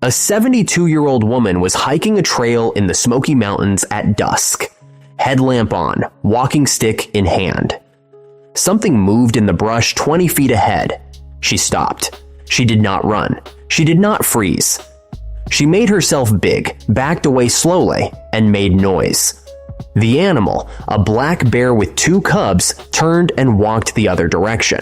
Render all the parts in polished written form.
A 72-year-old woman was hiking a trail in the Smoky Mountains at dusk, headlamp on, walking stick in hand. Something moved in the brush 20 feet ahead. She stopped. She did not run. She did not freeze. She made herself big, backed away slowly, and made noise. The animal, a black bear with 2 cubs, turned and walked the other direction.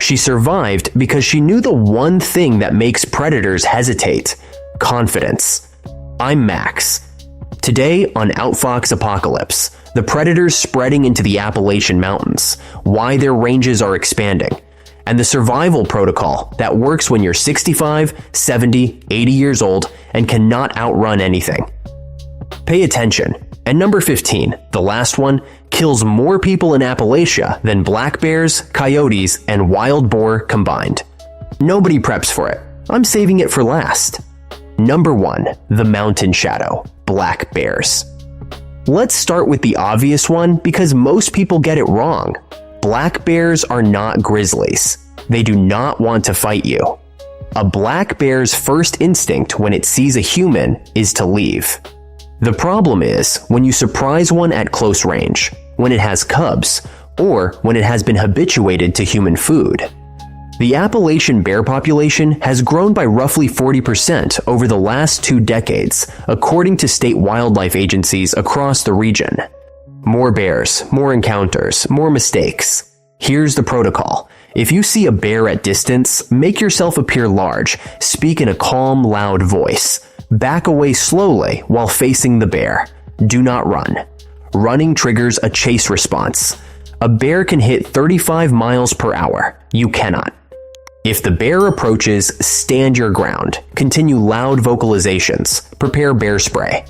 She survived because she knew the one thing that makes predators hesitate: confidence. I'm Max. Today on Outfox Apocalypse, the predators spreading into the Appalachian Mountains, why their ranges are expanding, and the survival protocol that works when you're 65, 70, 80 years old and cannot outrun anything. Pay attention. And number 15, the last one, kills more people in Appalachia than black bears, coyotes, and wild boar combined. Nobody preps for it. I'm saving it for last. Number 1, the mountain shadow, black bears. Let's start with the obvious one because most people get it wrong. Black bears are not grizzlies. They do not want to fight you. A black bear's first instinct when it sees a human is to leave. The problem is when you surprise one at close range, when it has cubs, or when it has been habituated to human food. The Appalachian bear population has grown by roughly 40% over the last 2 decades, according to state wildlife agencies across the region. More bears, more encounters, more mistakes. Here's the protocol. If you see a bear at distance, make yourself appear large, speak in a calm, loud voice. Back away slowly while facing the bear. Do not run. Running triggers a chase response. A bear can hit 35 miles per hour. You cannot. If the bear approaches, stand your ground. Continue loud vocalizations. Prepare bear spray.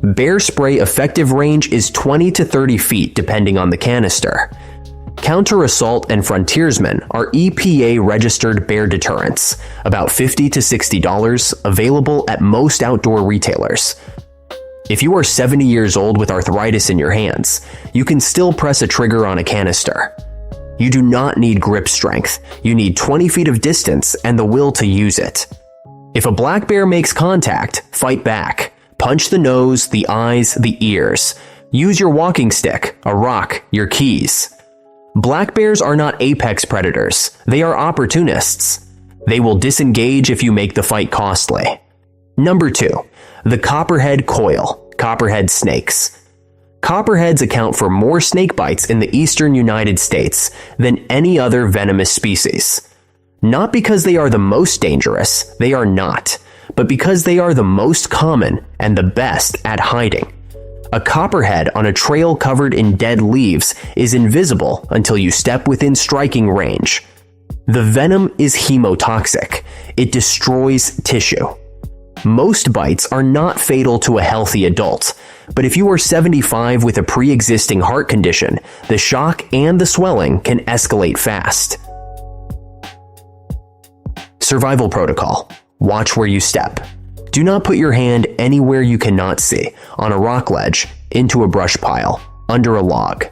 Bear spray effective range is 20 to 30 feet depending on the canister. Counter-assault and frontiersmen are EPA-registered bear deterrents, about $50 to $60, available at most outdoor retailers. If you are 70 years old with arthritis in your hands, you can still press a trigger on a canister. You do not need grip strength. You need 20 feet of distance and the will to use it. If a black bear makes contact, fight back. Punch the nose, the eyes, the ears. Use your walking stick, a rock, your keys. Black bears are not apex predators. They are opportunists. They will disengage if you make the fight costly. Number 2, the copperhead coil, copperhead snakes. Copperheads account for more snake bites in the eastern United States than any other venomous species. Not because they are the most dangerous, they are not, but because they are the most common and the best at hiding. A copperhead on a trail covered in dead leaves is invisible until you step within striking range. The venom is hemotoxic. It destroys tissue. Most bites are not fatal to a healthy adult, but if you are 75 with a pre-existing heart condition, the shock and the swelling can escalate fast. Survival protocol. Watch where you step. Do not put your hand anywhere you cannot see, on a rock ledge, into a brush pile, under a log.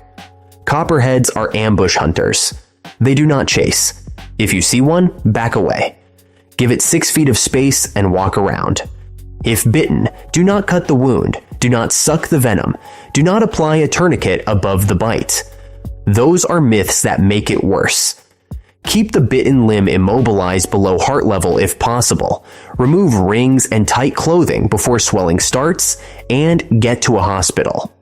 Copperheads are ambush hunters. They do not chase. If you see one, back away. Give it 6 feet of space and walk around. If bitten, do not cut the wound. Do not suck the venom. Do not apply a tourniquet above the bite. Those are myths that make it worse. Keep the bitten limb immobilized below heart level if possible. Remove rings and tight clothing before swelling starts, and get to a hospital.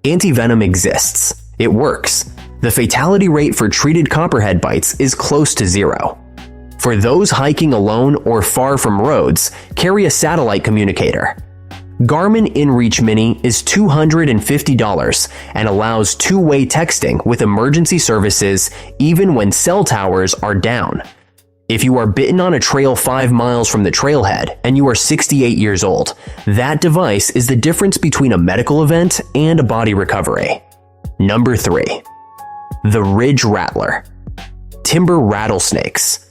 Antivenom exists. It works. The fatality rate for treated copperhead bites is close to 0. For those hiking alone or far from roads, carry a satellite communicator. Garmin InReach Mini is $250 and allows two-way texting with emergency services even when cell towers are down. If you are bitten on a trail 5 miles from the trailhead and you are 68 years old, that device is the difference between a medical event and a body recovery. Number 3. The Ridge Rattler. Timber rattlesnakes.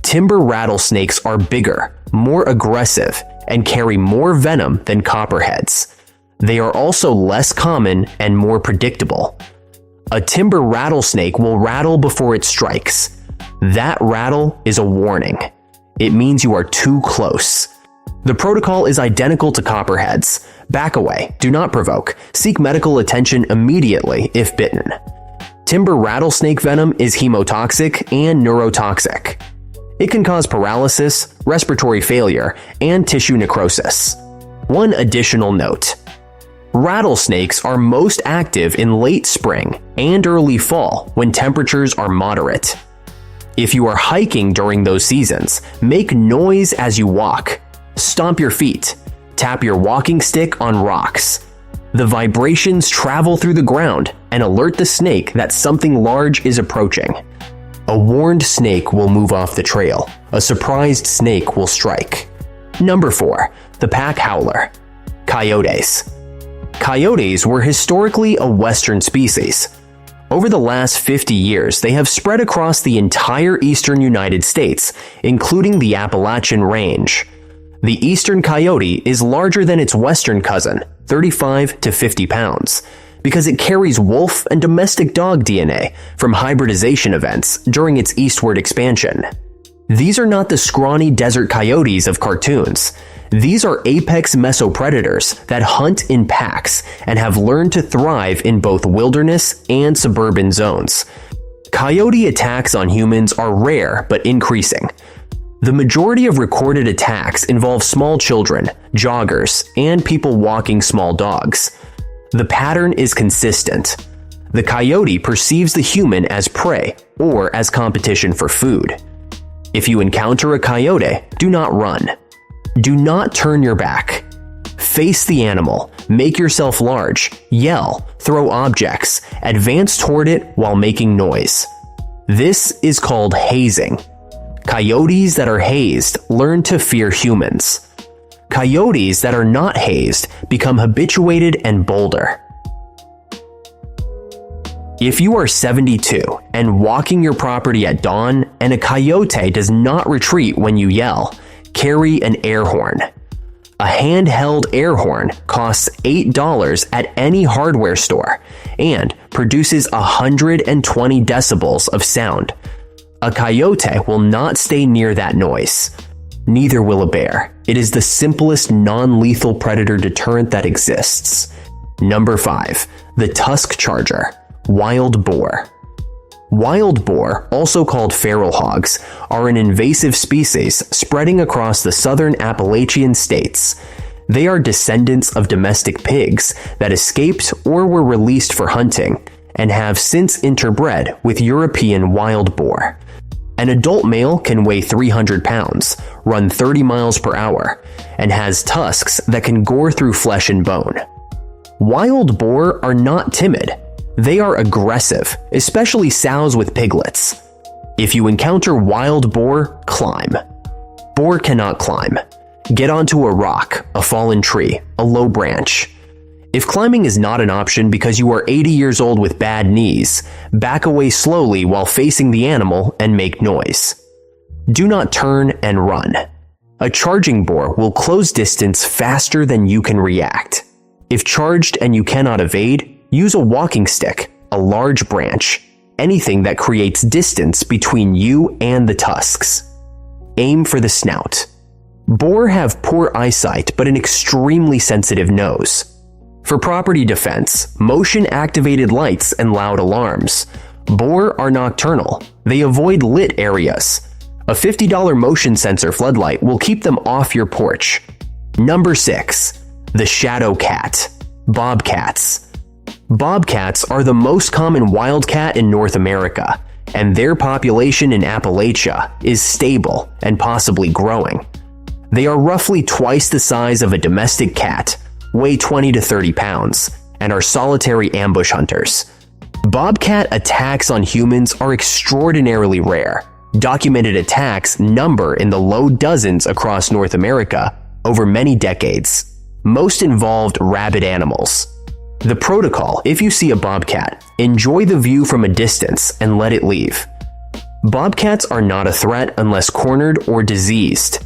Timber rattlesnakes are bigger, more aggressive, and carry more venom than copperheads. They are also less common and more predictable. A timber rattlesnake will rattle before it strikes. That rattle is a warning. It means you are too close. The protocol is identical to copperheads. Back away, do not provoke, seek medical attention immediately if bitten. Timber rattlesnake venom is hemotoxic and neurotoxic. It can cause paralysis, respiratory failure, and tissue necrosis. One additional note: rattlesnakes are most active in late spring and early fall when temperatures are moderate. If you are hiking during those seasons, make noise as you walk. Stomp your feet. Tap your walking stick on rocks. The vibrations travel through the ground and alert the snake that something large is approaching. A warned snake will move off the trail. A surprised snake will strike. Number 4. The pack howler. Coyotes. Coyotes were historically a western species. Over the last 50 years, they have spread across the entire eastern United States, including the Appalachian Range. The eastern coyote is larger than its western cousin, 35 to 50 pounds, because it carries wolf and domestic dog DNA from hybridization events during its eastward expansion. These are not the scrawny desert coyotes of cartoons. These are apex mesopredators that hunt in packs and have learned to thrive in both wilderness and suburban zones. Coyote attacks on humans are rare but increasing. The majority of recorded attacks involve small children, joggers, and people walking small dogs. The pattern is consistent. The coyote perceives the human as prey or as competition for food. If you encounter a coyote, do not run. Do not turn your back. Face the animal, make yourself large, yell, throw objects, advance toward it while making noise. This is called hazing. Coyotes that are hazed learn to fear humans. Coyotes that are not hazed become habituated and bolder. If you are 72 and walking your property at dawn and a coyote does not retreat when you yell, carry an air horn. A handheld air horn costs $8 at any hardware store and produces 120 decibels of sound. A coyote will not stay near that noise. Neither will a bear. It is the simplest non-lethal predator deterrent that exists. Number 5. The tusk charger. Wild boar. Wild boar, also called feral hogs, are an invasive species spreading across the southern Appalachian states. They are descendants of domestic pigs that escaped or were released for hunting and have since interbred with European wild boar. An adult male can weigh 300 pounds, run 30 miles per hour, and has tusks that can gore through flesh and bone. Wild boar are not timid. They are aggressive, especially sows with piglets. If you encounter wild boar, climb. Boar cannot climb. Get onto a rock, a fallen tree, a low branch. If climbing is not an option because you are 80 years old with bad knees, back away slowly while facing the animal and make noise. Do not turn and run. A charging boar will close distance faster than you can react. If charged and you cannot evade, use a walking stick, a large branch, anything that creates distance between you and the tusks. Aim for the snout. Boar have poor eyesight but an extremely sensitive nose. For property defense, motion-activated lights and loud alarms. Boar are nocturnal. They avoid lit areas. A $50 motion sensor floodlight will keep them off your porch. Number 6. The shadow cat. Bobcats. Bobcats are the most common wildcat in North America, and their population in Appalachia is stable and possibly growing. They are roughly twice the size of a domestic cat, weigh 20 to 30 pounds, and are solitary ambush hunters. Bobcat attacks on humans are extraordinarily rare. Documented attacks number in the low dozens across North America over many decades. Most involved rabid animals. The protocol: if you see a bobcat, enjoy the view from a distance and let it leave. Bobcats are not a threat unless cornered or diseased.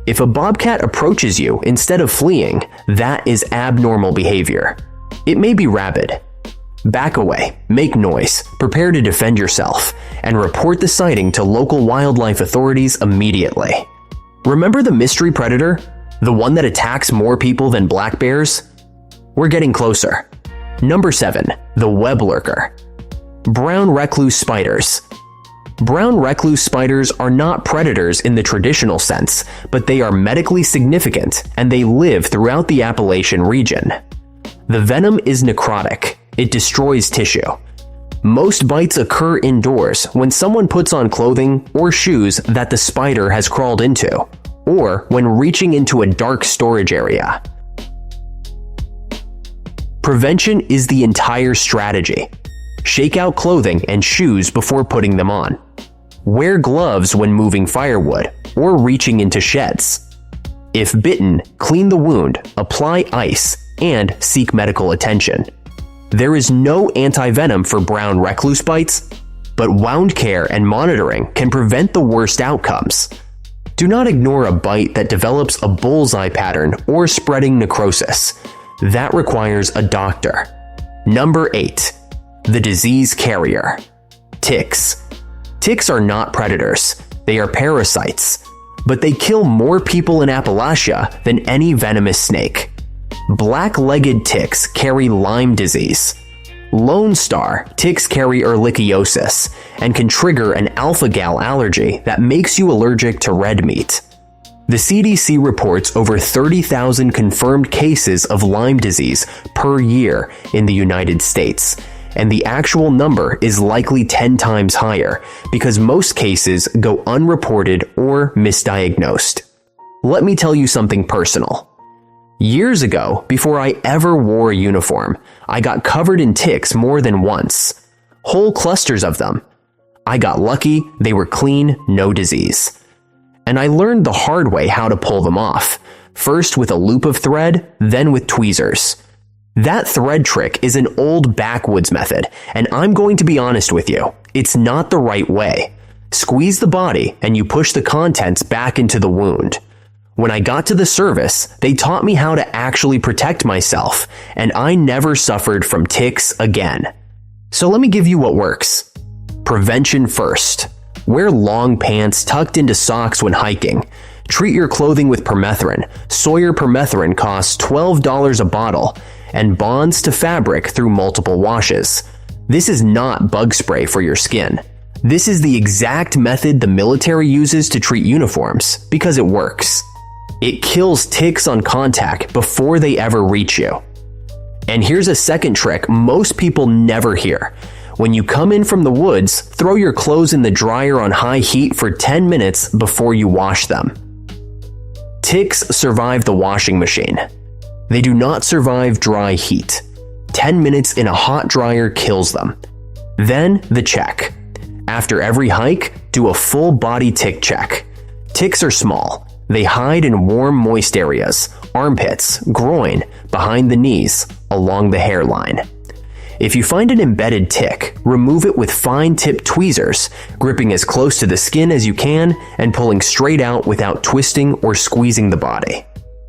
If a bobcat approaches you instead of fleeing, that is abnormal behavior. It may be rabid. Back away, make noise, prepare to defend yourself, and report the sighting to local wildlife authorities immediately. Remember the mystery predator? The one that attacks more people than black bears? We're getting closer. Number 7. The web lurker. Brown recluse spiders. Brown recluse spiders are not predators in the traditional sense, but they are medically significant and they live throughout the Appalachian region. The venom is necrotic. It destroys tissue. Most bites occur indoors when someone puts on clothing or shoes that the spider has crawled into, or when reaching into a dark storage area. Prevention is the entire strategy. Shake out clothing and shoes before putting them on. Wear gloves when moving firewood or reaching into sheds. If bitten, clean the wound, apply ice, and seek medical attention. There is no anti-venom for brown recluse bites, but wound care and monitoring can prevent the worst outcomes. Do not ignore a bite that develops a bullseye pattern or spreading necrosis. That requires a doctor. Number 8. The disease carrier. Ticks. Ticks are not predators. They are parasites. But they kill more people in Appalachia than any venomous snake. Black-legged ticks carry Lyme disease. Lone Star ticks carry ehrlichiosis and can trigger an alpha-gal allergy that makes you allergic to red meat. The CDC reports over 30,000 confirmed cases of Lyme disease per year in the United States, and the actual number is likely 10 times higher because most cases go unreported or misdiagnosed. Let me tell you something personal. Years ago, before I ever wore a uniform, I got covered in ticks more than once. Whole clusters of them. I got lucky, they were clean, no disease. And I learned the hard way how to pull them off, first with a loop of thread, then with tweezers. That thread trick is an old backwoods method, and I'm going to be honest with you, it's not the right way. Squeeze the body and you push the contents back into the wound. When I got to the service, they taught me how to actually protect myself, and I never suffered from ticks again. So let me give you what works. Prevention first. Wear long pants tucked into socks when hiking. Treat your clothing with permethrin. Sawyer permethrin costs $12 a bottle and bonds to fabric through multiple washes. This is not bug spray for your skin. This is the exact method the military uses to treat uniforms because it works. It kills ticks on contact before they ever reach you. And here's a second trick most people never hear. When you come in from the woods, throw your clothes in the dryer on high heat for 10 minutes before you wash them. Ticks survive the washing machine. They do not survive dry heat. 10 minutes in a hot dryer kills them. Then the check. After every hike, do a full body tick check. Ticks are small. They hide in warm, moist areas, armpits, groin, behind the knees, along the hairline. If you find an embedded tick, remove it with fine-tipped tweezers, gripping as close to the skin as you can and pulling straight out without twisting or squeezing the body.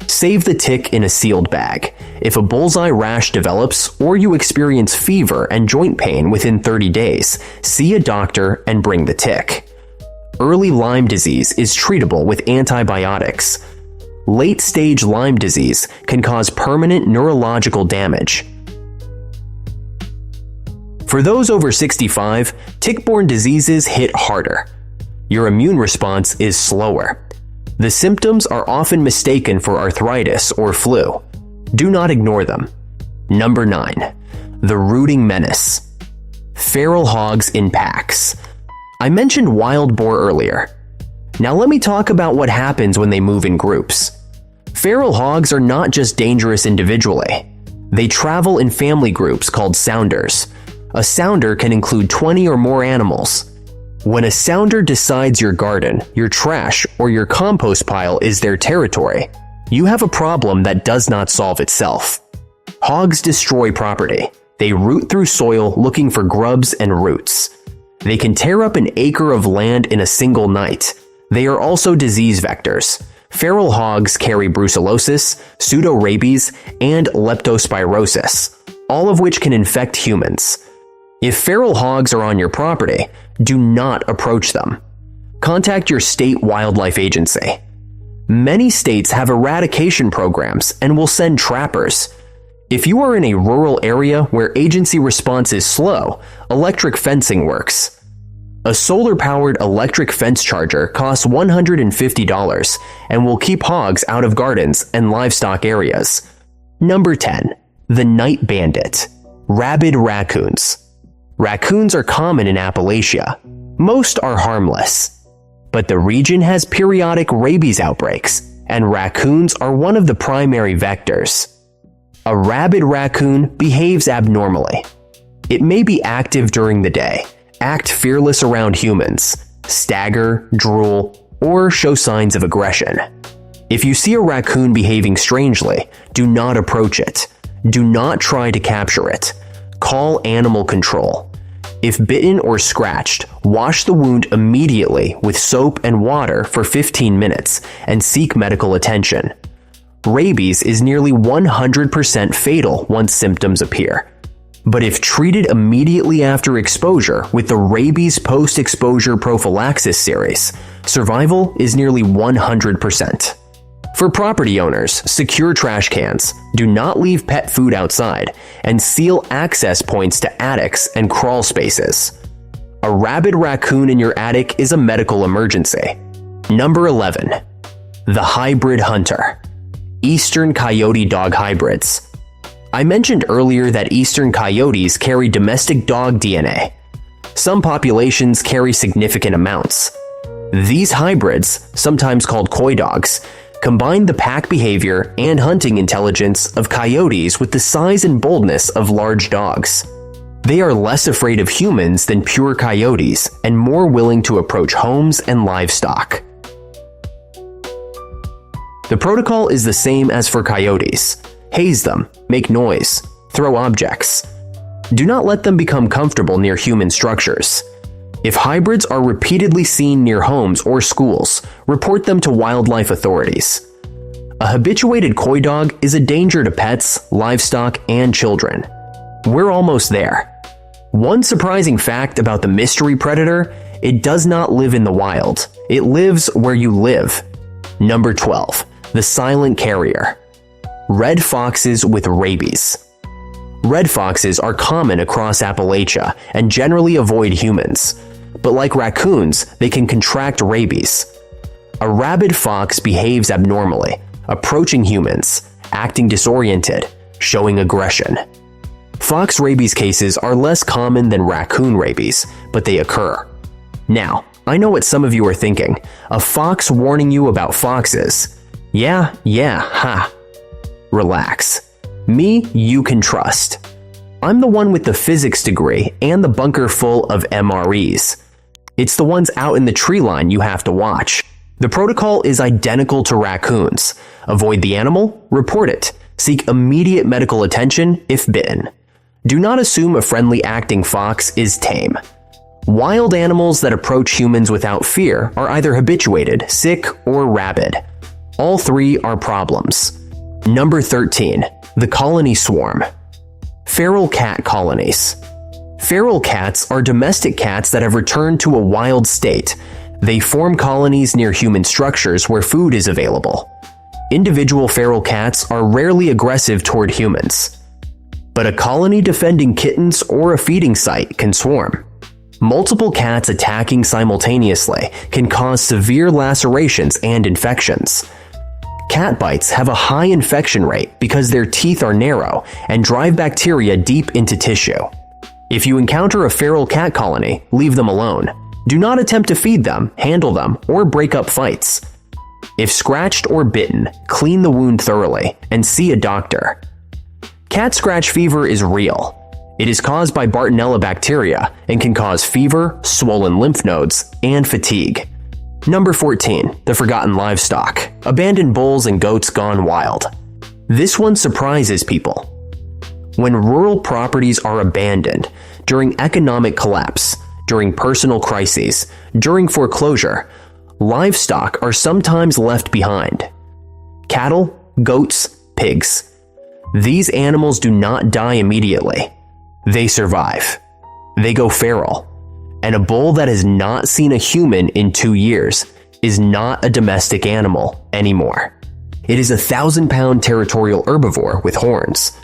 Save the tick in a sealed bag. If a bullseye rash develops or you experience fever and joint pain within 30 days, see a doctor and bring the tick. Early Lyme disease is treatable with antibiotics. Late-stage Lyme disease can cause permanent neurological damage. For those over 65, tick-borne diseases hit harder. Your immune response is slower. The symptoms are often mistaken for arthritis or flu. Do not ignore them. Number 9. The rooting menace. Feral hogs in packs. I mentioned wild boar earlier. Now let me talk about what happens when they move in groups. Feral hogs are not just dangerous individually. They travel in family groups called sounders. A sounder can include 20 or more animals. When a sounder decides your garden, your trash, or your compost pile is their territory, you have a problem that does not solve itself. Hogs destroy property. They root through soil looking for grubs and roots. They can tear up an acre of land in a single night. They are also disease vectors. Feral hogs carry brucellosis, pseudorabies, and leptospirosis, all of which can infect humans. If feral hogs are on your property, do not approach them. Contact your state wildlife agency. Many states have eradication programs and will send trappers. If you are in a rural area where agency response is slow, electric fencing works. A solar-powered electric fence charger costs $150 and will keep hogs out of gardens and livestock areas. Number 10. The night bandit. Rabid raccoons. Raccoons are common in Appalachia. Most are harmless. But the region has periodic rabies outbreaks, and raccoons are one of the primary vectors. A rabid raccoon behaves abnormally. It may be active during the day, act fearless around humans, stagger, drool, or show signs of aggression. If you see a raccoon behaving strangely, do not approach it. Do not try to capture it. Call animal control. If bitten or scratched, wash the wound immediately with soap and water for 15 minutes and seek medical attention. Rabies is nearly 100% fatal once symptoms appear. But if treated immediately after exposure with the Rabies Post-Exposure Prophylaxis series, survival is nearly 100%. For property owners, secure trash cans, do not leave pet food outside, and seal access points to attics and crawl spaces. A rabid raccoon in your attic is a medical emergency. Number 11. The hybrid hunter. Eastern Coyote-dog hybrids. I mentioned earlier that eastern coyotes carry domestic dog DNA. Some populations carry significant amounts. These hybrids, sometimes called coy dogs, combine the pack behavior and hunting intelligence of coyotes with the size and boldness of large dogs. They are less afraid of humans than pure coyotes and more willing to approach homes and livestock. The protocol is the same as for coyotes. Haze them, make noise, throw objects. Do not let them become comfortable near human structures. If hybrids are repeatedly seen near homes or schools, report them to wildlife authorities. A habituated coy dog is a danger to pets, livestock, and children. We're almost there. One surprising fact about the mystery predator, it does not live in the wild. It lives where you live. Number 12. The silent carrier. Red foxes with rabies. Red foxes are common across Appalachia and generally avoid humans. But like raccoons, they can contract rabies. A rabid fox behaves abnormally, approaching humans, acting disoriented, showing aggression. Fox rabies cases are less common than raccoon rabies, but they occur. Now, I know what some of you are thinking. A fox warning you about foxes. Yeah, ha. Relax. Me, you can trust. I'm the one with the physics degree and the bunker full of MREs. It's the ones out in the tree line you have to watch. The protocol is identical to raccoons. Avoid the animal, report it. Seek immediate medical attention if bitten. Do not assume a friendly acting fox is tame. Wild animals that approach humans without fear are either habituated, sick, or rabid. All three are problems. Number 13. The colony swarm. Feral cat colonies. Feral cats are domestic cats that have returned to a wild state. They form colonies near human structures where food is available. Individual feral cats are rarely aggressive toward humans. But a colony defending kittens or a feeding site can swarm. Multiple cats attacking simultaneously can cause severe lacerations and infections. Cat bites have a high infection rate because their teeth are narrow and drive bacteria deep into tissue. If you encounter a feral cat colony, leave them alone. Do not attempt to feed them, handle them, or break up fights. If scratched or bitten, clean the wound thoroughly and see a doctor. Cat scratch fever is real. It is caused by Bartonella bacteria and can cause fever, swollen lymph nodes, and fatigue. Number 14. The forgotten livestock. Abandoned bulls and goats gone wild. This one surprises people. When rural properties are abandoned, during economic collapse, during personal crises, during foreclosure, livestock are sometimes left behind. Cattle, goats, pigs. These animals do not die immediately. They survive. They go feral. And a bull that has not seen a human in 2 years is not a domestic animal anymore. It is a 1,000-pound territorial herbivore with horns.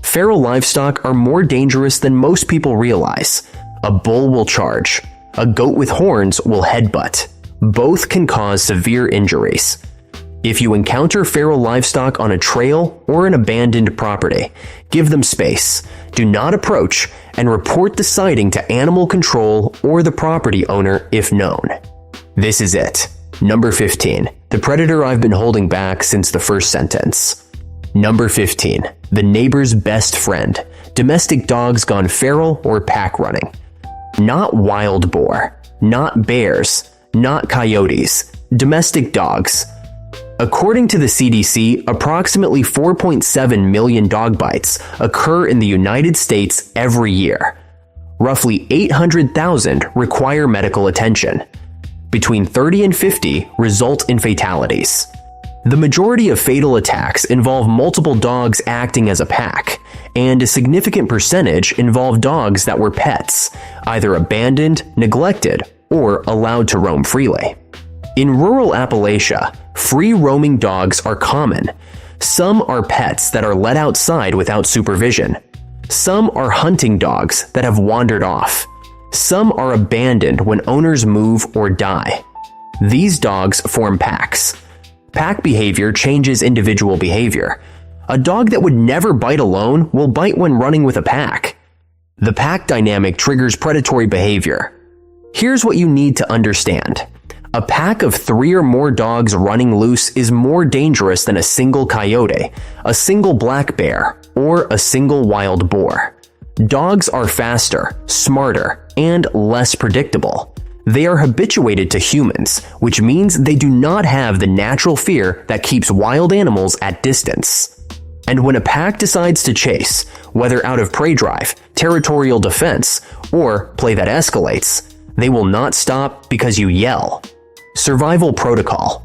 Feral livestock are more dangerous than most people realize. A bull will charge. A goat with horns will headbutt. Both can cause severe injuries. If you encounter feral livestock on a trail or an abandoned property, give them space. Do not approach, and report the sighting to animal control or the property owner if known. This is it. Number 15. The predator I've been holding back since the first sentence. Number 15. The neighbor's best friend. Domestic dogs gone feral or pack running. Not wild boar. Not bears. Not coyotes. Domestic dogs. According to the CDC, approximately 4.7 million dog bites occur in the United States every year. Roughly 800,000 require medical attention. Between 30 and 50 result in fatalities. The majority of fatal attacks involve multiple dogs acting as a pack, and a significant percentage involve dogs that were pets, either abandoned, neglected, or allowed to roam freely. In rural Appalachia, free-roaming dogs are common. Some are pets that are let outside without supervision. Some are hunting dogs that have wandered off. Some are abandoned when owners move or die. These dogs form packs. Pack behavior changes individual behavior. A dog that would never bite alone will bite when running with a pack. The pack dynamic triggers predatory behavior. Here's what you need to understand. A pack of 3 or more dogs running loose is more dangerous than a single coyote, a single black bear, or a single wild boar. Dogs are faster, smarter, and less predictable. They are habituated to humans, which means they do not have the natural fear that keeps wild animals at distance. And when a pack decides to chase, whether out of prey drive, territorial defense, or play that escalates, they will not stop because you yell. Survival protocol.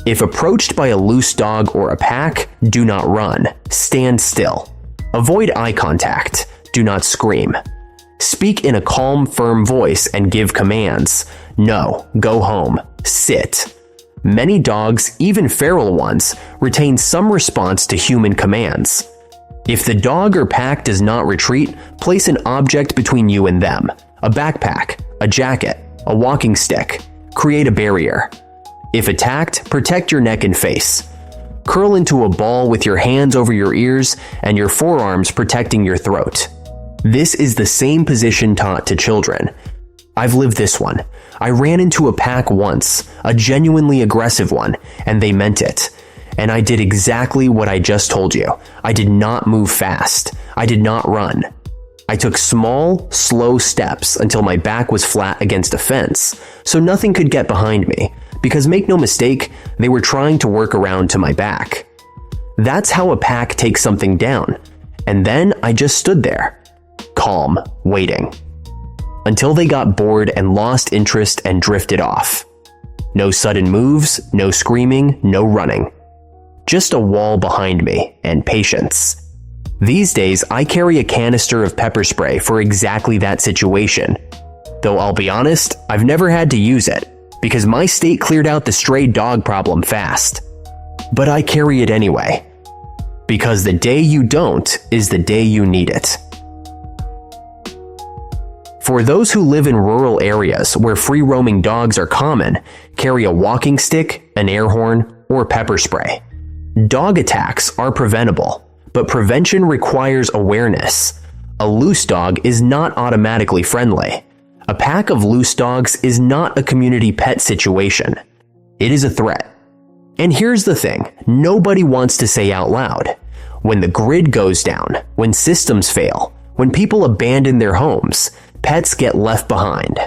If approached by a loose dog or a pack, do not run. Stand still. Avoid eye contact. Do not scream. Speak in a calm, firm voice and give commands. No, go home. Sit. Many dogs, even feral ones, retain some response to human commands. If the dog or pack does not retreat, place an object between you and them. A backpack, a jacket, a walking stick. Create a barrier. If attacked, protect your neck and face. Curl into a ball with your hands over your ears and your forearms protecting your throat. This is the same position taught to children. I've lived this one. I ran into a pack once, a genuinely aggressive one, and they meant it. And I did exactly what I just told you. I did not move fast. I did not run. I took small, slow steps until my back was flat against a fence, so nothing could get behind me, because make no mistake, they were trying to work around to my back. That's how a pack takes something down, and then I just stood there, calm, waiting, until they got bored and lost interest and drifted off. No sudden moves, no screaming, no running. Just a wall behind me, and patience. These days, I carry a canister of pepper spray for exactly that situation. Though I'll be honest, I've never had to use it, because my state cleared out the stray dog problem fast. But I carry it anyway. Because the day you don't is the day you need it. For those who live in rural areas where free-roaming dogs are common, carry a walking stick, an air horn, or pepper spray. Dog attacks are preventable. But prevention requires awareness. A loose dog is not automatically friendly. A pack of loose dogs is not a community pet situation. It is a threat. And here's the thing, nobody wants to say out loud. When the grid goes down, when systems fail, when people abandon their homes, pets get left behind.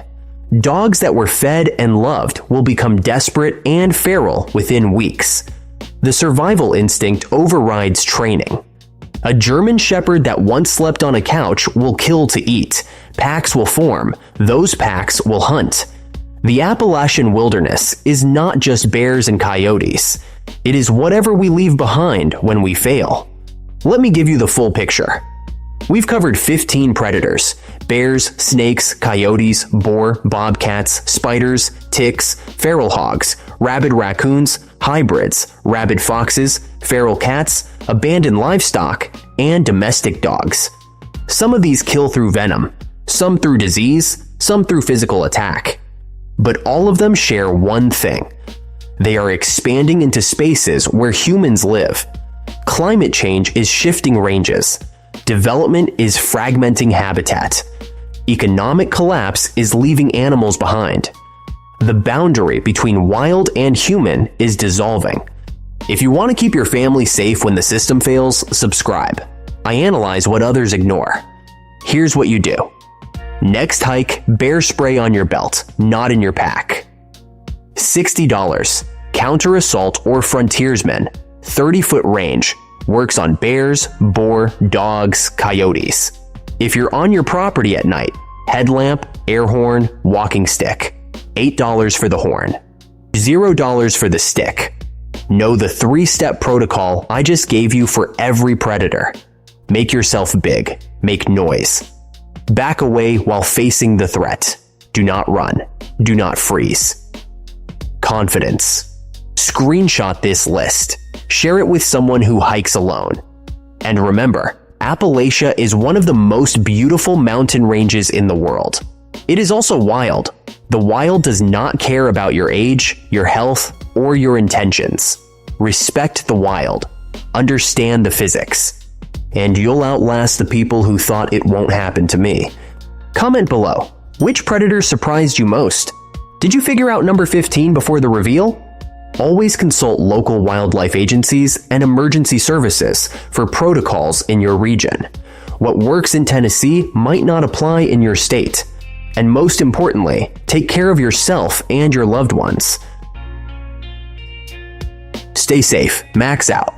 Dogs that were fed and loved will become desperate and feral within weeks. The survival instinct overrides training. A German Shepherd that once slept on a couch will kill to eat. Packs will form. Those packs will hunt. The Appalachian wilderness is not just bears and coyotes. It is whatever we leave behind when we fail. Let me give you the full picture. We've covered 15 predators: bears, snakes, coyotes, boar, bobcats, spiders, ticks, feral hogs, rabid raccoons, hybrids, rabid foxes, feral cats, abandoned livestock, and domestic dogs. Some of these kill through venom, some through disease, some through physical attack. But all of them share one thing: they are expanding into spaces where humans live. Climate change is shifting ranges. Development is fragmenting habitat. Economic collapse is leaving animals behind. The boundary between wild and human is dissolving. If you want to keep your family safe when the system fails, subscribe. I analyze what others ignore. Here's what you do. Next hike, bear spray on your belt, not in your pack. $60. Counter Assault or Frontiersman, 30-foot range, works on bears, boar, dogs, coyotes. If you're on your property at night, headlamp, air horn, walking stick. $8 for the horn. $0 for the stick. Know the 3-step protocol I just gave you for every predator. Make yourself big. Make noise. Back away while facing the threat. Do not run. Do not freeze. Confidence. Screenshot this list. Share it with someone who hikes alone. And remember, Appalachia is one of the most beautiful mountain ranges in the world. It is also wild. The wild does not care about your age, your health, or your intentions. Respect the wild. Understand the physics. And you'll outlast the people who thought it won't happen to me. Comment below. Which predator surprised you most? Did you figure out number 15 before the reveal? Always consult local wildlife agencies and emergency services for protocols in your region. What works in Tennessee might not apply in your state. And most importantly, take care of yourself and your loved ones. Stay safe. Max out.